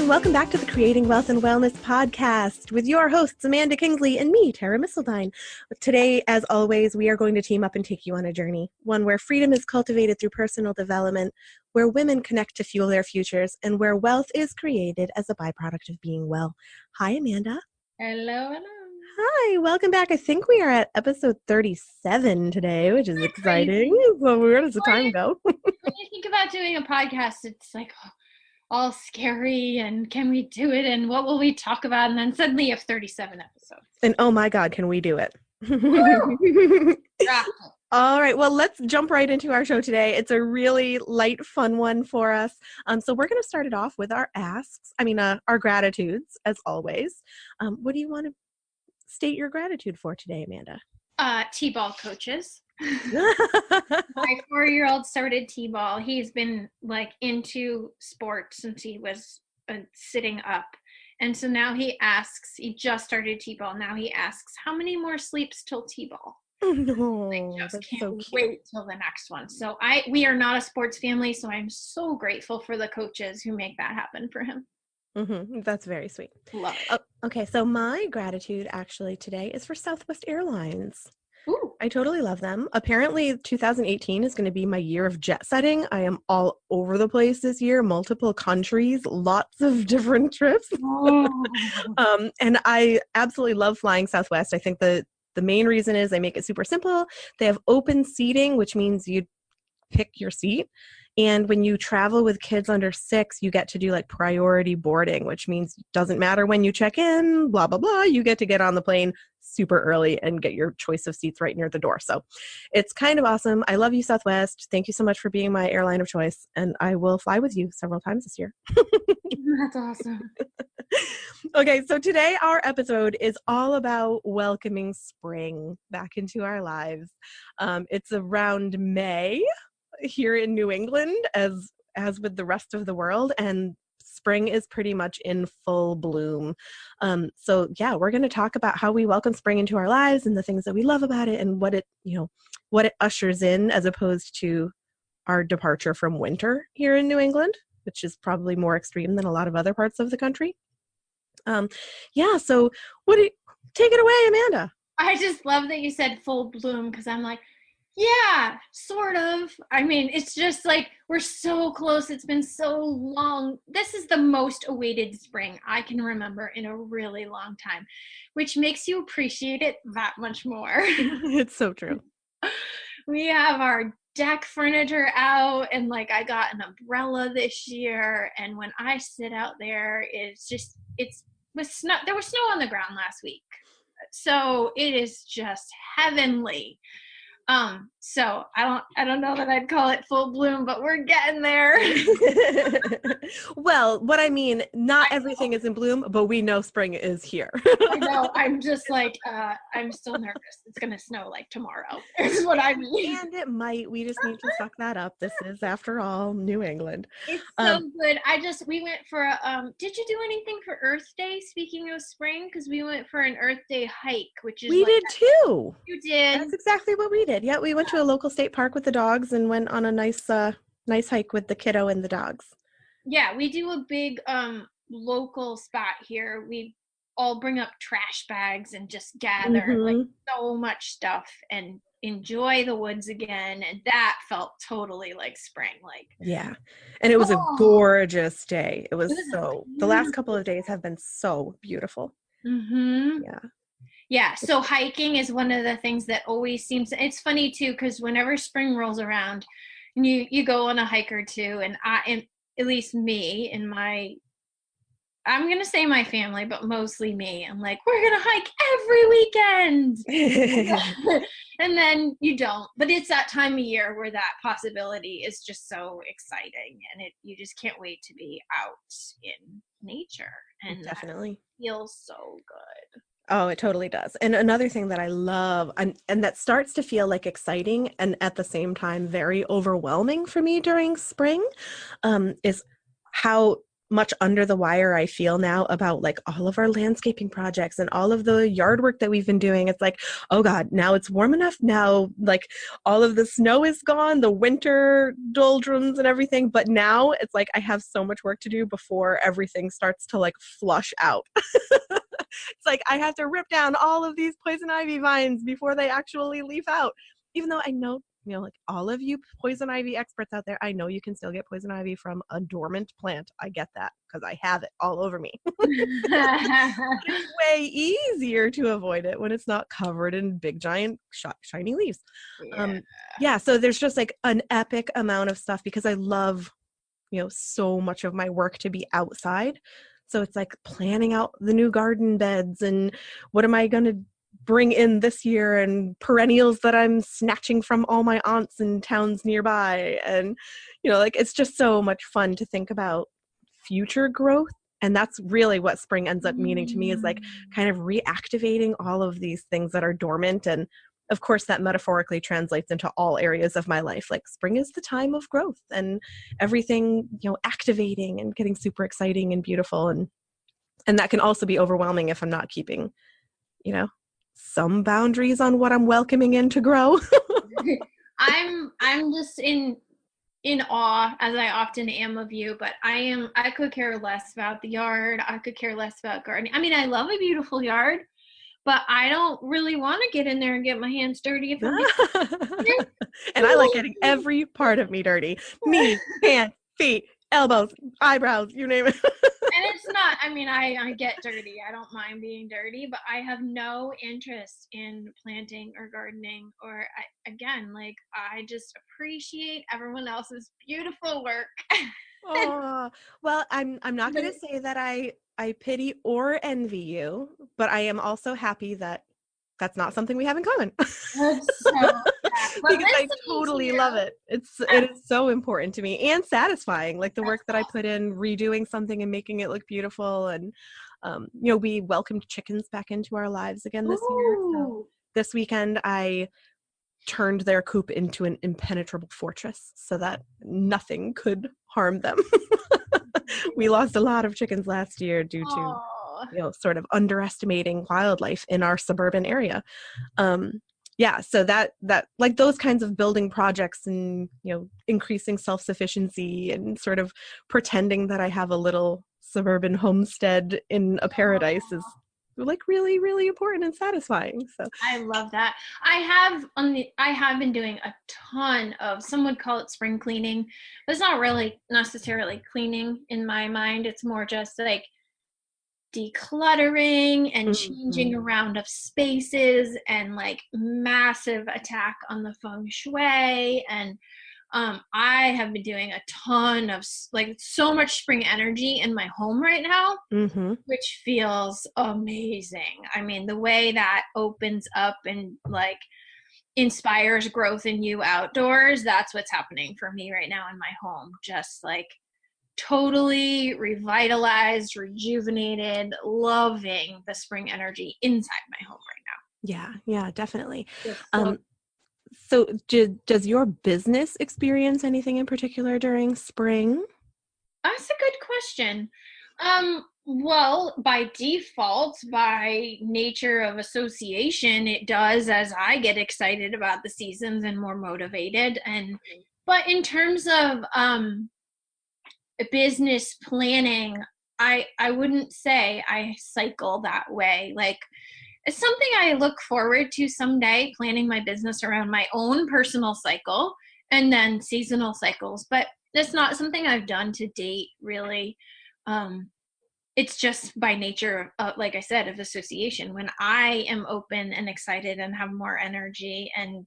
welcome back to the Creating Wealth and Wellness podcast with your hosts, Amanda Kingsley and me, Terra Missildine. Today, as always, we are going to team up and take you on a journey, one where freedom is cultivated through personal development, where women connect to fuel their futures, and where wealth is created as a byproduct of being well. Hi, Amanda. Hello. Hi, welcome back. I think we are at episode 37 today, which is exciting. So where does the time go? When you think about doing a podcast, it's like all scary and can we do it and what will we talk about? And then suddenly you have 37 episodes. And oh my God, can we do it? All right, well, let's jump right into our show today. It's a really light, fun one for us. So we're going to start it off with our our gratitudes, as always. What do you want to state your gratitude for today, Amanda? T-ball coaches. My 4-year-old started T-ball. He's been into sports since he was sitting up. And so now he just started T-ball. Now he asks, how many more sleeps till T-ball? No, I just can't so cute. wait till the next one. So we are not a sports family, so I'm so grateful for the coaches who make that happen for him. Mm-hmm. That's very sweet. Love it. Okay, so my gratitude actually today is for Southwest Airlines. Ooh. I totally love them. Apparently 2018 is going to be my year of jet setting. I am all over the place this year, multiple countries, lots of different trips. Oh. And I absolutely love flying Southwest. I think the main reason is they make it super simple. They have open seating, which means you pick your seat. And when you travel with kids under 6, you get to do priority boarding, which means it doesn't matter when you check in, blah, blah, blah. You get to get on the plane super early and get your choice of seats right near the door. So it's kind of awesome. I love you, Southwest. Thank you so much for being my airline of choice. And I will fly with you several times this year. That's awesome. Okay, so today our episode is all about welcoming spring back into our lives. It's around May here in New England, as with the rest of the world, and spring is pretty much in full bloom. So yeah, we're going to talk about how we welcome spring into our lives and the things that we love about it and what it ushers in, as opposed to our departure from winter here in New England, which is probably more extreme than a lot of other parts of the country. So take it away, Amanda. I just love that you said full bloom, because I'm like, yeah, sort of. I mean, it's just we're so close. It's been so long. This is the most awaited spring I can remember in a really long time, which makes you appreciate it that much more. It's so true. We have our deck furniture out, and I got an umbrella this year, and when I sit out there, with snow. There was snow on the ground last week, so it is just heavenly. So I don't know that I'd call it full bloom, but we're getting there. Well, what I mean, not everything is in bloom, but we know spring is here. I know. I'm just I'm still nervous. It's going to snow tomorrow. Is what I mean. And it might. We just need to suck that up. This is, after all, New England. It's so good. We went for did you do anything for Earth Day? Speaking of spring, because we went for an Earth Day hike, which is we did too. You did. That's exactly what we did. Yeah, we went to a local state park with the dogs and went on a nice hike with the kiddo and the dogs. Yeah, we do a big local spot here. We all bring up trash bags and just gather so much stuff and enjoy the woods again, and that felt totally like spring. Yeah, and it was a gorgeous day. It was the last couple of days have been so beautiful. Yeah, so hiking is one of the things that always seems, it's funny too, because whenever spring rolls around and you go on a hike or two, and at least me and I'm going to say my family, but mostly me, I'm like, we're going to hike every weekend. And then you don't. But it's that time of year where that possibility is just so exciting, and you just can't wait to be out in nature. And definitely feels so good. Oh, it totally does. And another thing that I love, and that starts to feel exciting and at the same time very overwhelming for me during spring, is how much under the wire I feel now about like all of our landscaping projects and all of the yard work that we've been doing. It's like, oh God, now it's warm enough. Now, like all of the snow is gone, the winter doldrums and everything. But now it's like I have so much work to do before everything starts to like flush out. It's like I have to rip down all of these poison ivy vines before they actually leaf out. Even though I know, like all of you poison ivy experts out there, I know you can still get poison ivy from a dormant plant. I get that because I have it all over me. It's way easier to avoid it when it's not covered in big, giant, shiny leaves. Yeah, so there's just like an epic amount of stuff because I love, so much of my work to be outside. So it's like planning out the new garden beds and what am I going to bring in this year and perennials that I'm snatching from all my aunts in towns nearby. And, like it's just so much fun to think about future growth. And that's really what spring ends up meaning to me is like kind of reactivating all of these things that are dormant. And of course, that metaphorically translates into all areas of my life. Like spring is the time of growth and everything, activating and getting super exciting and beautiful. And that can also be overwhelming if I'm not keeping, some boundaries on what I'm welcoming in to grow. I'm just in awe, as I often am of you, but I could care less about the yard. I could care less about gardening. I mean, I love a beautiful yard, but I don't really want to get in there and get my hands dirty if I'm and I like getting every part of me dirty. Knees, hands, feet, elbows, eyebrows, you name it. And it's not, I mean, I get dirty. I don't mind being dirty, but I have no interest in planting or gardening or again, like I just appreciate everyone else's beautiful work. Oh, well, I'm not going to say that I pity or envy you, but I am also happy that that's not something we have in common. That's so because I totally love it. It is so important to me and satisfying. Like the work that I put in redoing something and making it look beautiful. And we welcomed chickens back into our lives again this year. So this weekend I turned their coop into an impenetrable fortress so that nothing could harm them. We lost a lot of chickens last year due to sort of underestimating wildlife in our suburban area. So that like those kinds of building projects and increasing self-sufficiency and sort of pretending that I have a little suburban homestead in a paradise is like really, really important and satisfying. So I love that. I have been doing a ton of, some would call it spring cleaning, but it's not really necessarily cleaning in my mind. It's more just like decluttering and changing around of spaces and like massive attack on the feng shui. And I have been doing a ton of like so much spring energy in my home right now, which feels amazing. I mean, the way that opens up and like inspires growth in you outdoors, that's what's happening for me right now in my home. Just like totally revitalized, rejuvenated, loving the spring energy inside my home right now. Yeah, definitely. So does your business experience anything in particular during spring? That's a good question. Well, by default, by nature of association, it does, as I get excited about the seasons and more motivated. But in terms of business planning, I wouldn't say I cycle that way. Like, it's something I look forward to someday, planning my business around my own personal cycle and then seasonal cycles. But that's not something I've done to date, really. It's just by nature, like I said, of association. When I am open and excited and have more energy and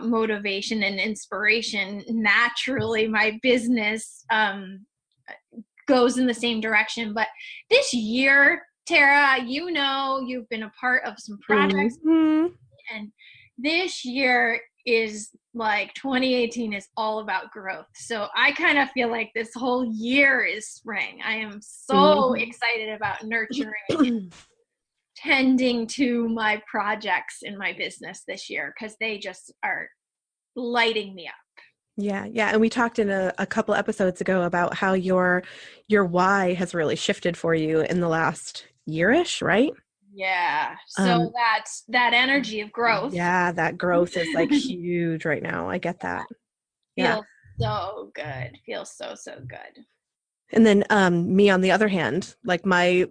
motivation and inspiration, naturally my business goes in the same direction. But this year, Terra, you've been a part of some projects, and this year is like 2018 is all about growth. So I kind of feel like this whole year is spring. I am so excited about nurturing and tending to my projects in my business this year because they just are lighting me up. Yeah, yeah. And we talked in a couple episodes ago about how your why has really shifted for you in the last yearish, right? Yeah. So Um, that's that energy of growth. yeah, that growth is like huge right now. I get that. Yeah. Feels so good. Feels so, so good. And then me on the other hand, like my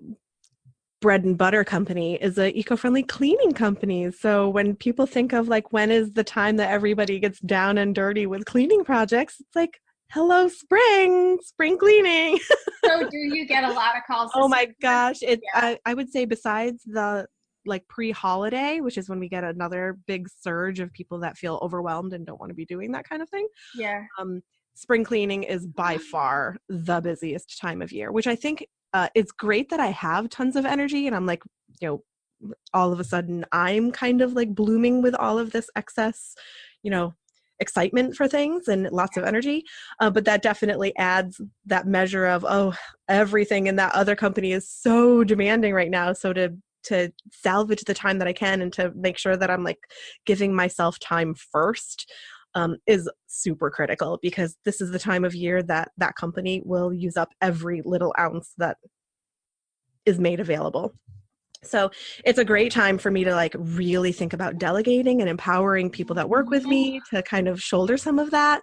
bread and butter company is a eco-friendly cleaning company. So when people think of like when is the time that everybody gets down and dirty with cleaning projects, it's like, hello, spring cleaning. So do you get a lot of calls Oh this my year? gosh. Yeah. I would say besides the like pre-holiday, which is when we get another big surge of people that feel overwhelmed and don't want to be doing that kind of thing. Yeah. Um, Spring cleaning is by far the busiest time of year, which I think it's great that I have tons of energy and I'm like, you know, all of a sudden I'm kind of like blooming with all of this excess, you know, excitement for things and lots of energy. But that definitely adds that measure of, oh, everything in that other company is so demanding right now. So to salvage the time that I can and to make sure that I'm like giving myself time first is super critical because this is the time of year that that company will use up every little ounce that is made available. So it's a great time for me to like really think about delegating and empowering people that work with me to kind of shoulder some of that.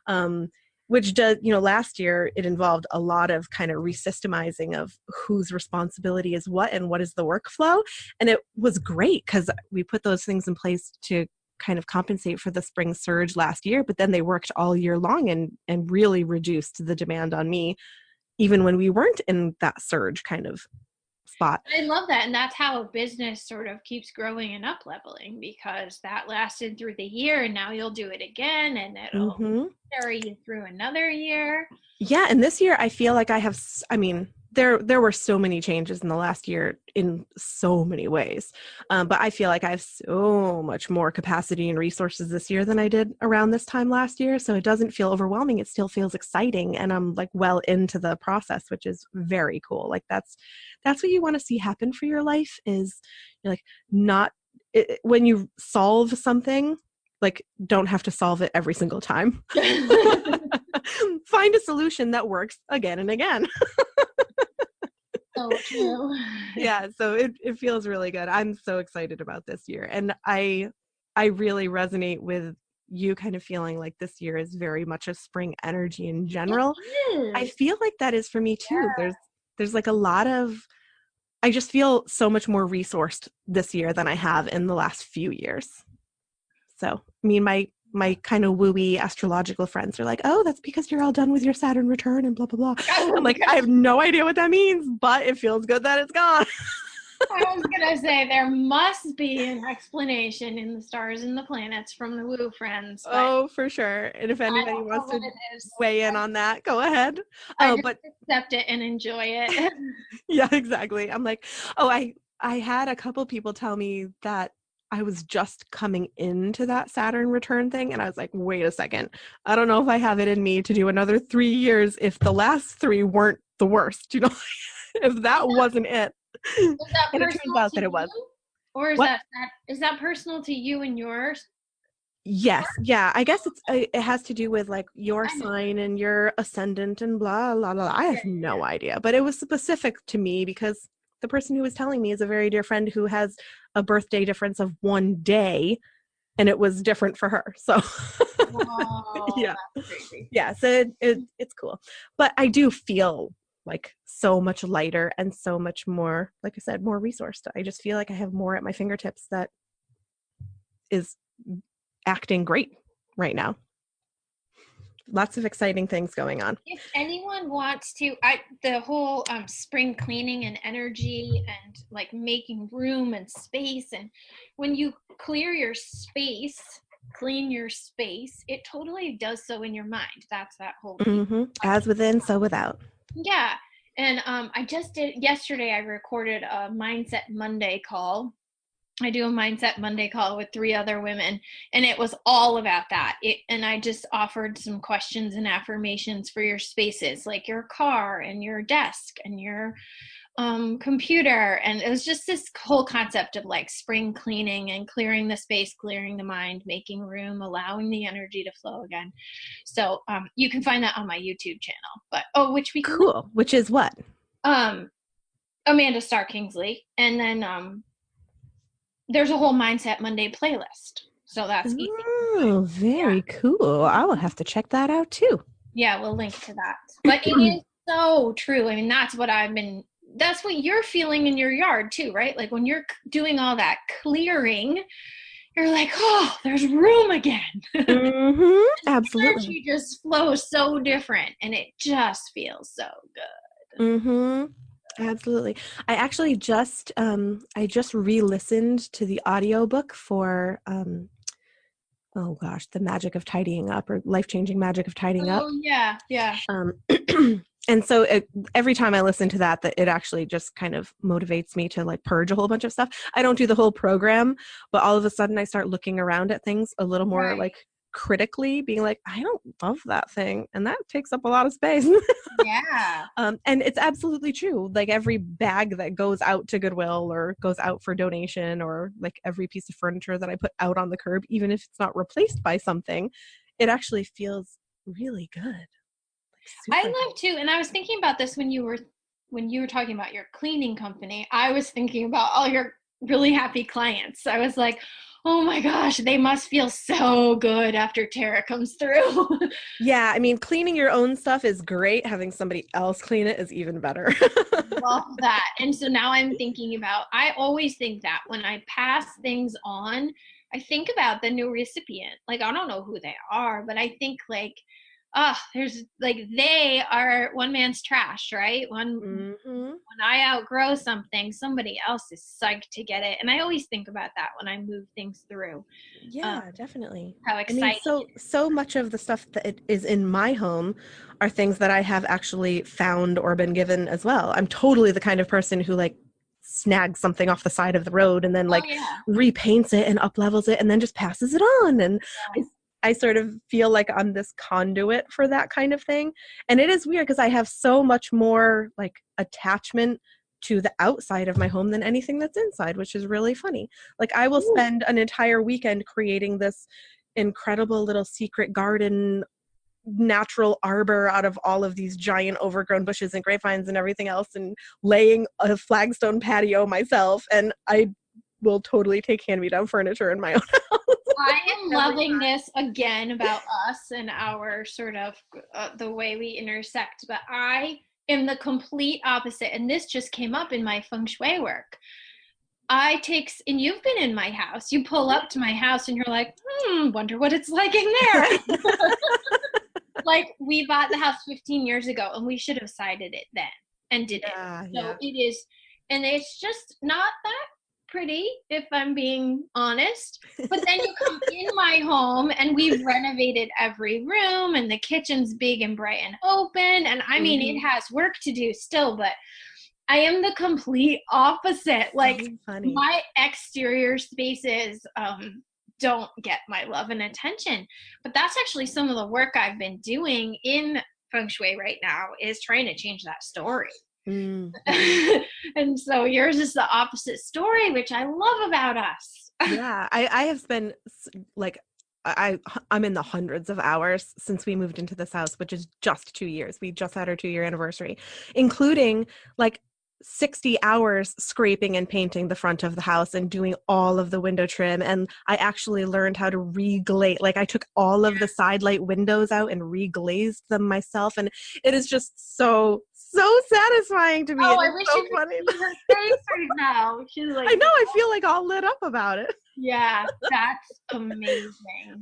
Um, which does, you know, last year it involved a lot of kind of resystemizing of whose responsibility is what and what is the workflow. And it was great because we put those things in place to kind of compensate for the spring surge last year, but then they worked all year long and really reduced the demand on me, even when we weren't in that surge kind of spot. I love that. And that's how a business sort of keeps growing and up leveling because that lasted through the year and now you'll do it again and it'll Mm-hmm. carry you through another year. Yeah, and this year I feel like I have I mean, there were so many changes in the last year in so many ways. But I feel like I have so much more capacity and resources this year than I did around this time last year. So it doesn't feel overwhelming. It still feels exciting and I'm like well into the process, which is very cool. Like that's what you want to see happen for your life is you're like not when you solve something, like don't have to solve it every single time. Find a solution that works again and again. So true. Yeah, so it feels really good. I'm so excited about this year. And I really resonate with you kind of feeling like this year is very much a spring energy in It general. I is. feel like that is for me too. There's like a lot of I just feel so much more resourced this year than I have in the last few years. So, I mean, my kind of wooey astrological friends are like, "Oh, that's because you're all done with your Saturn return and blah blah blah." I'm Oh, like, I have no idea what that means, but it feels good that it's gone. I was gonna say there must be an explanation in the stars and the planets from the woo friends, but Oh, for sure. And if I anybody don't know wants what to it is. weigh in on that, go ahead. I Oh, just but accept it and enjoy it. yeah, exactly. I'm like, oh, I had a couple people tell me that I was just coming into that Saturn return thing, and I was like, wait a second. I don't know if I have it in me to do another 3 years if the last three weren't the worst, you know, if that wasn't it. Is that And it turns personal out to that it was. you? Or is What? that personal to you and yours? Yes. Yeah. I guess it has to do with like your I know. sign and your ascendant and blah, blah, blah. I Yeah, have no idea, but it was specific to me because the person who was telling me is a very dear friend who has a birthday difference of 1 day and it was different for her. So whoa, yeah. that's crazy. Yeah. So it's cool, but I do feel like so much lighter and so much more, like I said, more resourced. I just feel like I have more at my fingertips that is acting great right now. Lots of exciting things going on. If anyone wants to, the whole spring cleaning and energy and like making room and space, and when you clear your space, clean your space, it totally does so in your mind. That's that whole piece. As within, so without. Yeah. And I just did yesterday, I recorded a Mindset Monday call. I do a Mindset Monday call with 3 other women, and it was all about that. And I just offered some questions and affirmations for your spaces, like your car and your desk and your computer, and it was just this whole concept of like spring cleaning and clearing the space, clearing the mind, making room, allowing the energy to flow again. So you can find that on my YouTube channel. But which we can Cool. Which is what? Amanda Starr Kingsley, and then there's a whole Mindset Monday playlist. So that's easy. Oh, very cool. I will have to check that out too. Yeah, we'll link to that. But it is so true. I mean, that's what you're feeling in your yard too, right? Like when you're doing all that clearing, you're like, oh, there's room again. Mm-hmm. Absolutely. Energy just flows so different, and it just feels so good. Mm-hmm. Absolutely. I actually just re-listened to the audiobook for oh gosh, The Magic of Tidying Up, or Life-Changing Magic of Tidying Up. Oh yeah. And so every time I listen to that it actually just kind of motivates me to like purge a whole bunch of stuff. I don't do the whole program, but all of a sudden I start looking around at things a little more like critically, being like, I don't love that thing, and that takes up a lot of space. Yeah. And it's absolutely true. Like every bag that goes out to Goodwill or goes out for donation, or like every piece of furniture that I put out on the curb, even if it's not replaced by something, it actually feels really good. I love too, and I was thinking about this when you were talking about your cleaning company. I was thinking about all your really happy clients. I was like, oh my gosh, they must feel so good after Terra comes through. Yeah, I mean, cleaning your own stuff is great. Having somebody else clean it is even better. Love that. And so now I'm thinking about, I always think that when I pass things on, I think about the new recipient. Like, I don't know who they are, but I think like, there's like, they are one man's trash, right? When I outgrow something, somebody else is psyched to get it. And I always think about that when I move things through. Yeah, definitely. How exciting. I mean, so much of the stuff that is in my home are things that I have actually found or been given as well. I'm totally the kind of person who like snags something off the side of the road and then like repaints it and up levels it and then just passes it on. And I sort of feel like I'm this conduit for that kind of thing. And it is weird because I have so much more like attachment to the outside of my home than anything that's inside, which is really funny. Like I will spend an entire weekend creating this incredible little secret garden, natural arbor out of all of these giant overgrown bushes and grapevines and everything else, and laying a flagstone patio myself. And I will totally take hand-me-down furniture in my own house. I am loving this again about us and our sort of the way we intersect, but I am the complete opposite. And this just came up in my feng shui work. And you've been in my house, you pull up to my house and you're like, wonder what it's like in there. Like we bought the house 15 years ago and we should have sided it then and did it. So it is, and it's just not that pretty, if I'm being honest. But then you come in my home and we've renovated every room and the kitchen's big and bright and open. And I mean, it has work to do still, but I am the complete opposite. Like my exterior spaces don't get my love and attention. But that's actually some of the work I've been doing in feng shui right now, is trying to change that story. And so yours is the opposite story, which I love about us. Yeah, I have been like, I'm in the hundreds of hours since we moved into this house, which is just 2 years. We just had our 2-year anniversary, including like 60 hours scraping and painting the front of the house and doing all of the window trim. And I actually learned how to reglaze. Like I took all of the side light windows out and reglazed them myself. And it is just so satisfying to me. Oh, I wish you could see her face right now. She's like, I know, I feel like all lit up about it. Yeah, that's amazing.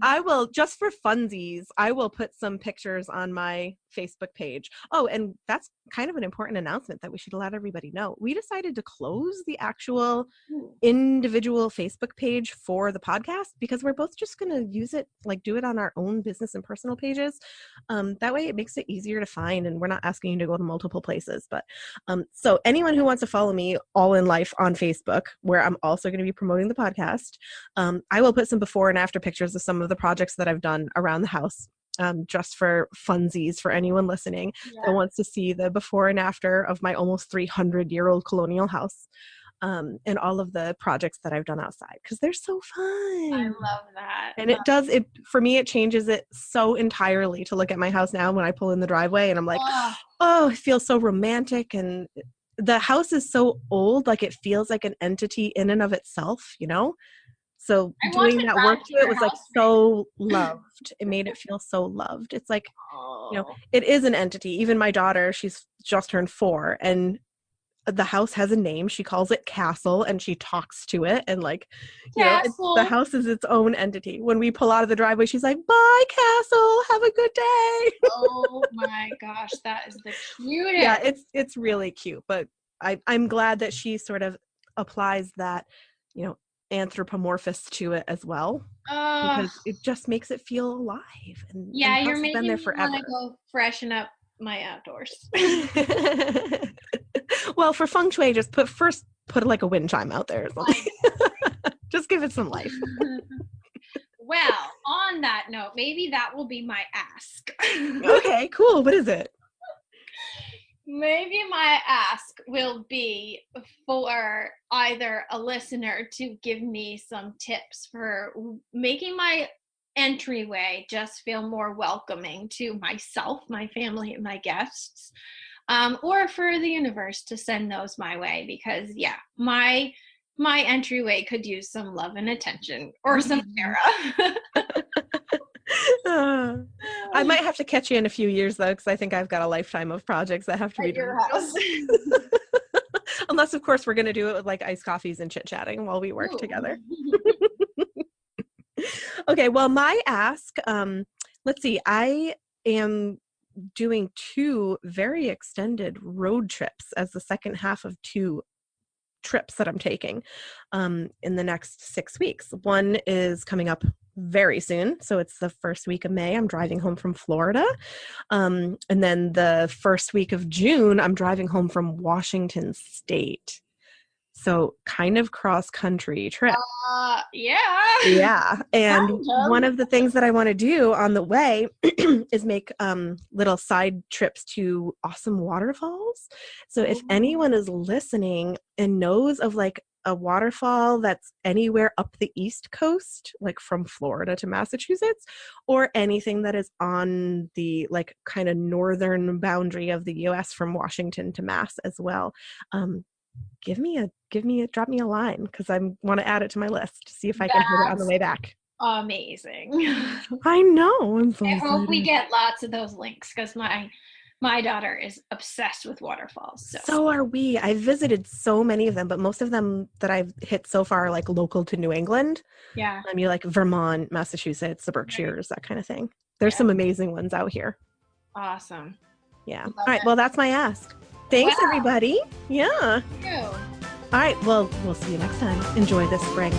I will, just for funsies, I will put some pictures on my Facebook page. Oh, and that's kind of an important announcement that we should let everybody know. We decided to close the actual individual Facebook page for the podcast because we're both just going to use it, like do it on our own business and personal pages. That way it makes it easier to find and we're not asking you to go to multiple places. But so anyone who wants to follow me all in life on Facebook, where I'm also going to be promoting the podcast, I will put some before and after pictures of some of the projects that I've done around the house. just for funsies for anyone listening that wants to see the before and after of my almost 300-year-old colonial house. And all of the projects that I've done outside, because they're so fun. I love that. And for me, it changes it so entirely to look at my house now when I pull in the driveway and I'm like, oh, it feels so romantic. And the house is so old, like it feels like an entity in and of itself, you know? So doing that work to it was like so loved. It made it feel so loved. It's like, you know, it is an entity. Even my daughter, she's just turned 4, and the house has a name. She calls it Castle, and she talks to it, and like, you know, the house is its own entity. When we pull out of the driveway, she's like, "Bye, Castle. Have a good day." Oh my gosh, that is the cutest. Yeah, it's really cute. But I'm glad that she sort of applies that, you know, anthropomorphous to it as well, because it just makes it feel alive. And you're making been there me forever. want to go freshen up my outdoors. Well, for feng shui, just put like a wind chime out there or something. Just give it some life. Well, on that note, maybe that will be my ask. Okay, cool. What is it? Maybe my ask will be for either a listener to give me some tips for making my entryway just feel more welcoming to myself, my family, and my guests, or for the universe to send those my way, because my entryway could use some love and attention, or some Terra. I might have to catch you in a few years though, because I think I've got a lifetime of projects that have to be done. Unless, of course, we're going to do it with like iced coffees and chit-chatting while we work together. Okay, well, my ask, let's see, I am doing 2 very extended road trips as the second half of 2 trips that I'm taking in the next 6 weeks. One is coming up very soon. So it's the first week of May. I'm driving home from Florida. And then the first week of June, I'm driving home from Washington State. So kind of cross-country trip. Yeah. And one of the things that I want to do on the way is make little side trips to awesome waterfalls. So if anyone is listening and knows of like a waterfall that's anywhere up the East Coast, like from Florida to Massachusetts, or anything that is on the like kind of northern boundary of the US from Washington to Mass as well, drop me a line, because I want to add it to my list to see if I can hit it on the way back. Amazing. I know. I'm so I hope excited. we get lots of those links, because my daughter is obsessed with waterfalls. So are we. I've visited so many of them, but most of them that I've hit so far are like local to New England. Yeah. You like Vermont, Massachusetts, the Berkshires, that kind of thing. There's some amazing ones out here. Awesome. Yeah. All right. Well, that's my ask. Thanks, everybody. Yeah. Thank you. All right. Well, we'll see you next time. Enjoy this spring.